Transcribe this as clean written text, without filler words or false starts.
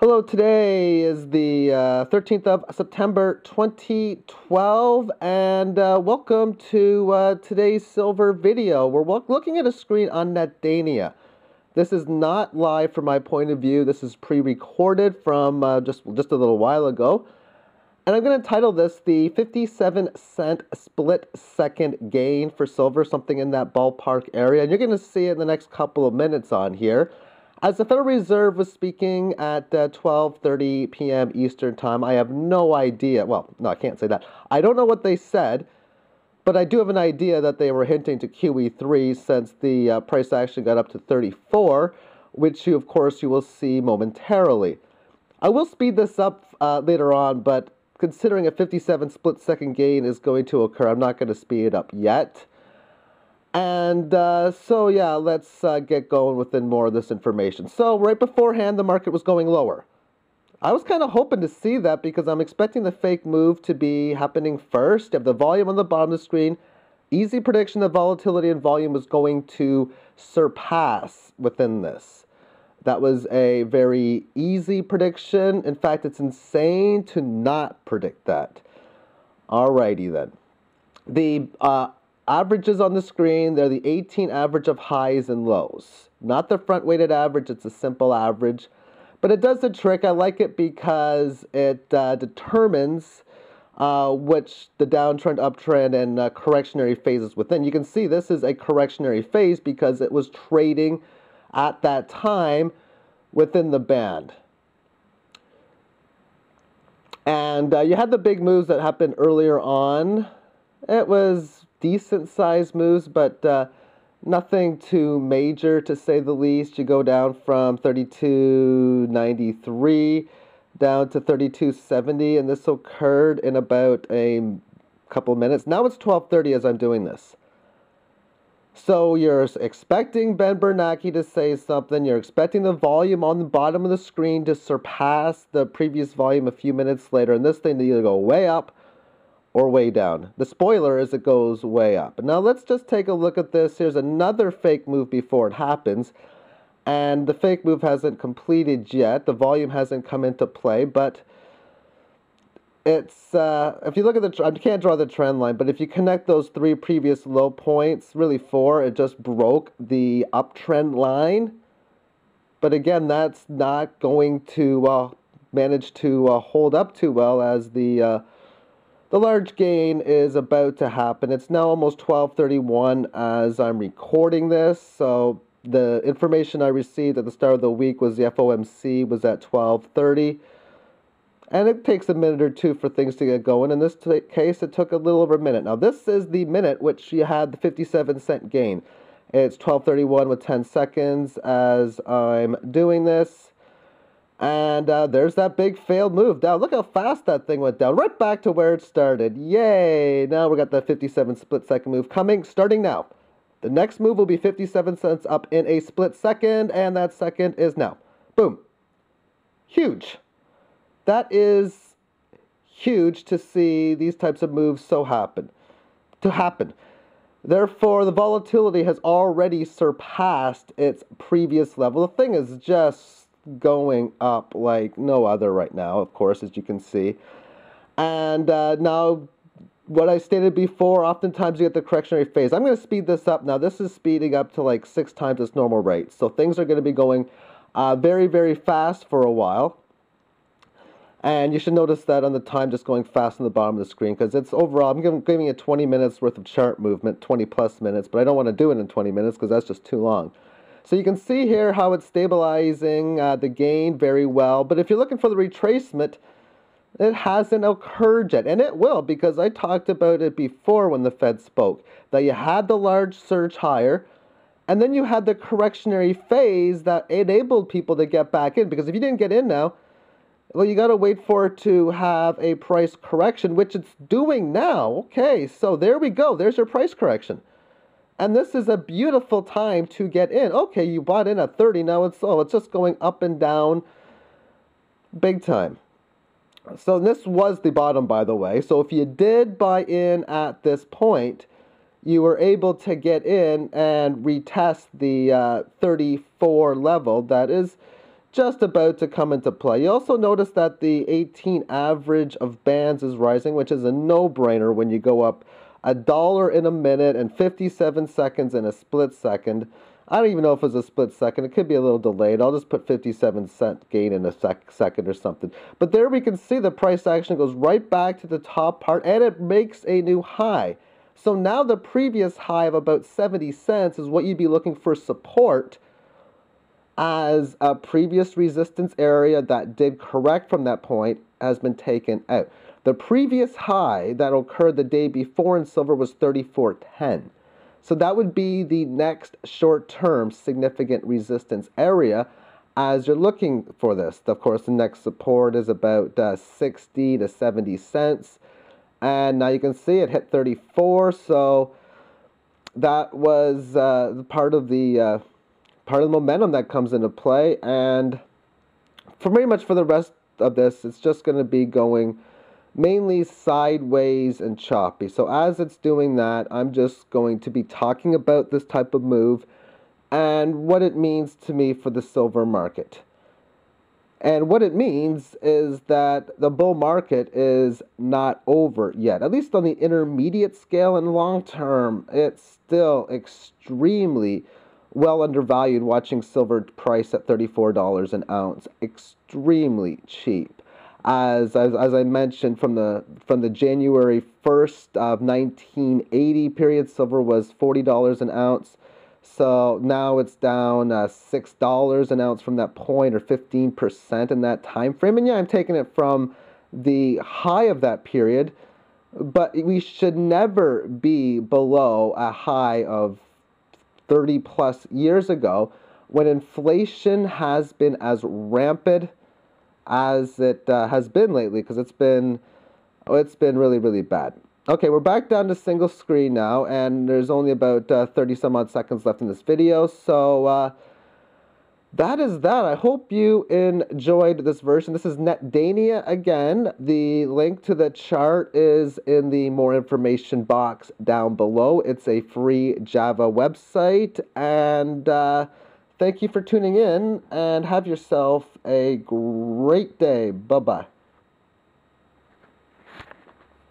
Hello, today is the 13th of September 2012, and welcome to today's silver video. We're looking at a screen on NetDania. This is not live from my point of view. This is pre-recorded from just a little while ago. And I'm going to title this the 57-cent split-second gain for silver, something in that ballpark area. And you're going to see it in the next couple of minutes on here. As the Federal Reserve was speaking at 12:30 p.m. Eastern Time, I have no idea. Well, no, I can't say that. I don't know what they said, but I do have an idea that they were hinting to QE3 since the price action got up to 34, which, of course, you will see momentarily. I will speed this up later on, but considering a 57 split-second gain is going to occur, I'm not going to speed it up yet. And so, yeah, let's get going with more of this information. So, right beforehand, the market was going lower. I was kind of hoping to see that because I'm expecting the fake move to be happening first. You have the volume on the bottom of the screen. Easy prediction that volatility and volume was going to surpass within this. That was a very easy prediction. In fact, it's insane to not predict that. Alrighty then. The averages on the screen, they're the 18 average of highs and lows. Not the front-weighted average, it's a simple average. But it does the trick. I like it because it determines which the downtrend, uptrend, and correctionary phases within. You can see this is a correctionary phase because it was trading at that time within the band. And you had the big moves that happened earlier on. It was decent sized moves, but nothing too major to say the least. You go down from 32.93 down to 32.70, and this occurred in about a couple minutes. Now it's 12:30 as I'm doing this. So you're expecting Ben Bernanke to say something. You're expecting the volume on the bottom of the screen to surpass the previous volume a few minutes later, and this thing to either go way up or way down. The spoiler is it goes way up. Now let's just take a look at this. Here's another fake move before it happens. And the fake move hasn't completed yet. The volume hasn't come into play, but it's, if you look at the, I can't draw the trend line, but if you connect those three previous low points, really four, it just broke the uptrend line. But again, that's not going to manage to hold up too well as the large gain is about to happen. It's now almost 12:31 as I'm recording this. So the information I received at the start of the week was the FOMC was at 12:30. And it takes a minute or two for things to get going. In this case, it took a little over a minute. Now, this is the minute which you had the 57-cent gain. It's 12:31 with 10 seconds as I'm doing this. And there's that big failed move down. Look how fast that thing went down. Right back to where it started. Yay! Now we got that 57 split-second move coming, starting now. The next move will be 57 cents up in a split second, and that second is now. Boom. Huge. That is huge to see these types of moves happen. Therefore, the volatility has already surpassed its previous level. The thing is just going up like no other right now, of course, as you can see. And now, what I stated before, oftentimes you get the correctionary phase. I'm going to speed this up now. This is speeding up to like 6 times its normal rate. So things are going to be going very, very fast for a while. And you should notice that on the time just going fast on the bottom of the screen because it's overall, I'm giving it 20 minutes worth of chart movement, 20 plus minutes, but I don't want to do it in 20 minutes because that's just too long. So you can see here how it's stabilizing the gain very well. But if you're looking for the retracement, it hasn't occurred yet. And it will because I talked about it before when the Fed spoke, that you had the large surge higher, and then you had the correctionary phase that enabled people to get back in. Because if you didn't get in now, well, you got to wait for it to have a price correction, which it's doing now. Okay, so there we go. There's your price correction. And this is a beautiful time to get in. Okay, you bought in at 30. Now it's just going up and down big time. So this was the bottom, by the way. So if you did buy in at this point, you were able to get in and retest the 34 level. That is just about to come into play. You also notice that the 18 average of bands is rising, which is a no-brainer when you go up $1 in a minute and 57 seconds in a split second. I don't even know if it's a split second. It could be a little delayed. I'll just put 57-cent gain in a second or something. But there we can see the price action goes right back to the top part, and it makes a new high. So now the previous high of about 70 cents is what you'd be looking for support, as a previous resistance area that did correct from that point has been taken out. The previous high that occurred the day before in silver was 34.10. So that would be the next short-term significant resistance area as you're looking for this. Of course, the next support is about 60 to 70 cents. And now you can see it hit 34, so that was part of the momentum that comes into play. And for pretty much for the rest of this, it's just going to be going mainly sideways and choppy. So as it's doing that, I'm just going to be talking about this type of move and what it means to me for the silver market. And what it means is that the bull market is not over yet. At least on the intermediate scale and long term, it's still extremely well undervalued, watching silver price at $34 an ounce. Extremely cheap. As I mentioned, from the January 1st of 1980 period, silver was $40 an ounce. So now it's down $6 an ounce from that point, or 15% in that time frame. And yeah, I'm taking it from the high of that period, but we should never be below a high of 30 plus years ago, when inflation has been as rampant as it has been lately, because it's been really, really bad. Okay, we're back down to single screen now, and there's only about 30 some odd seconds left in this video, so that is that. I hope you enjoyed this version. This is NetDania again. The link to the chart is in the more information box down below. It's a free Java website, and thank you for tuning in, and have yourself a great day. Bye-bye.